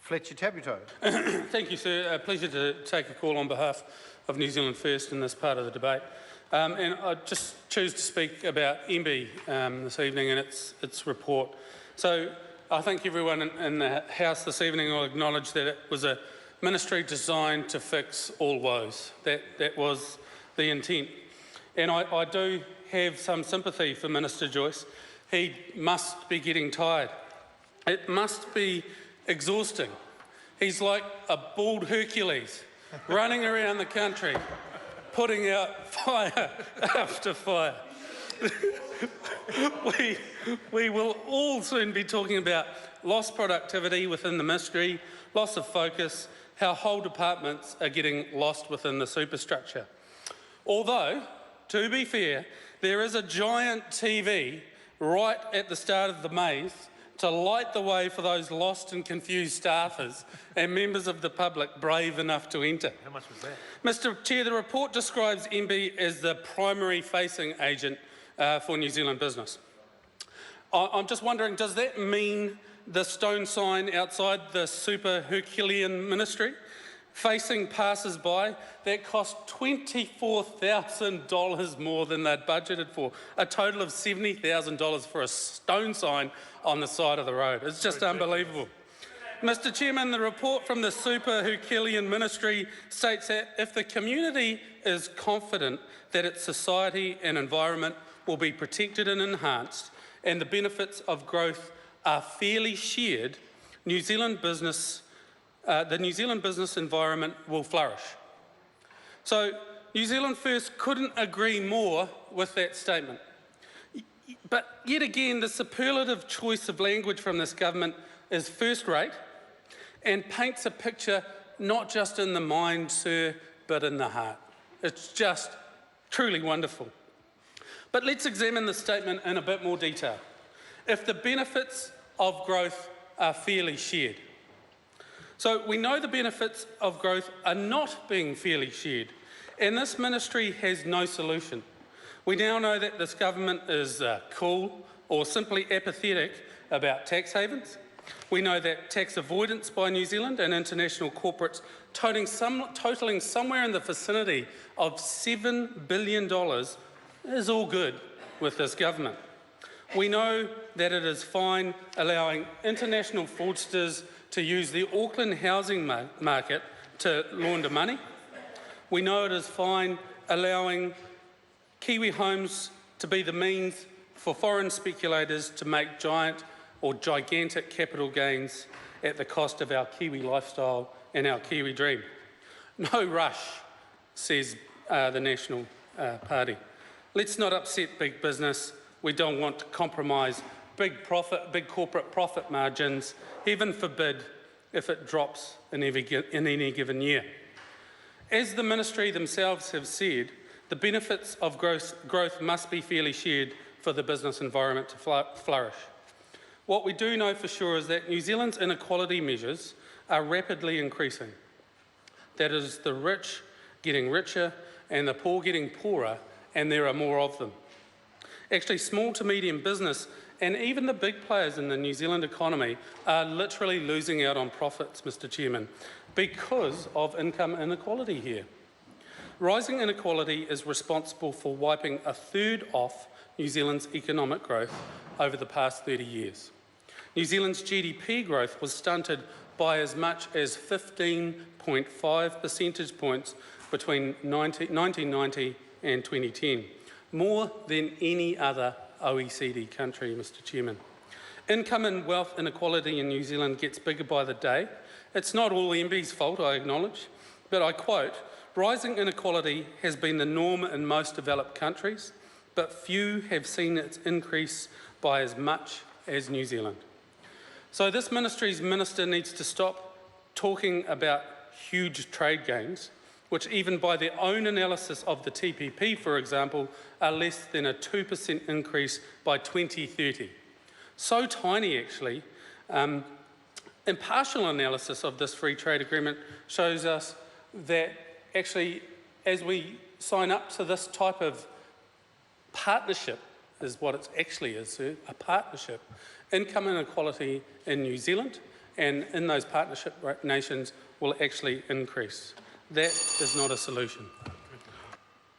Fletcher Tabuto. Thank you, sir. A pleasure to take a call on behalf of New Zealand First in this part of the debate. And I just choose to speak about MB this evening and its report. So I think everyone in the House this evening will acknowledge that it was a ministry designed to fix all woes. That was the intent. And I do have some sympathy for Minister Joyce. He must be getting tired. It must be exhausting. He's like a bald Hercules running around the country, putting out fire after fire. we will all soon be talking about lost productivity within the ministry, loss of focus, how whole departments are getting lost within the superstructure. Although, to be fair, there is a giant TV right at the start of the maze to light the way for those lost and confused staffers and members of the public brave enough to enter. How much was that? Mr Chair, the report describes MB as the primary facing agent for New Zealand business. I'm just wondering, does that mean the stone sign outside the super Herculean ministry facing passers-by that cost $24,000 more than they'd budgeted for, a total of $70,000 for a stone sign on the side of the road? It's just unbelievable. Mr Chairman, the report from the super Herculean ministry states that if the community is confident that its society and environment will be protected and enhanced and the benefits of growth are fairly shared, the New Zealand business environment will flourish. So New Zealand First couldn't agree more with that statement. But yet again, the superlative choice of language from this government is first-rate and paints a picture not just in the mind, sir, but in the heart. It's just truly wonderful. But let's examine the statement in a bit more detail. If the benefits of growth are fairly shared. So we know the benefits of growth are not being fairly shared, and this ministry has no solution. We now know that this government is cool or simply apathetic about tax havens. We know that tax avoidance by New Zealand and international corporates totaling somewhere in the vicinity of $7 billion is all good with this government. We know that it is fine allowing international fraudsters to use the Auckland housing market to launder money. We know it is fine allowing Kiwi homes to be the means for foreign speculators to make giant or gigantic capital gains at the cost of our Kiwi lifestyle and our Kiwi dream. No rush, says the National Party. Let's not upset big business. We don't want to compromise big corporate profit margins, heaven forbid if it drops in any given year. As the ministry themselves have said, the benefits of growth must be fairly shared for the business environment to flourish. What we do know for sure is that New Zealand's inequality measures are rapidly increasing. That is, the rich getting richer and the poor getting poorer, and there are more of them. Actually, small to medium business and even the big players in the New Zealand economy are literally losing out on profits, Mr Chairman, because of income inequality here. Rising inequality is responsible for wiping a third off New Zealand's economic growth over the past 30 years. New Zealand's GDP growth was stunted by as much as 15.5 percentage points between 1990 and 2010. More than any other OECD country, Mr Chairman. Income and wealth inequality in New Zealand gets bigger by the day. It's not all MB's fault, I acknowledge, but I quote, "Rising inequality has been the norm in most developed countries, but few have seen its increase by as much as New Zealand." So this ministry's minister needs to stop talking about huge trade gains, which even by their own analysis of the TPP, for example, are less than a 2% increase by 2030. So tiny, actually. Impartial analysis of this free trade agreement shows us that actually, as we sign up to this type of partnership, is what it actually is, sir, a partnership, income inequality in New Zealand and in those partnership nations will actually increase. That is not a solution.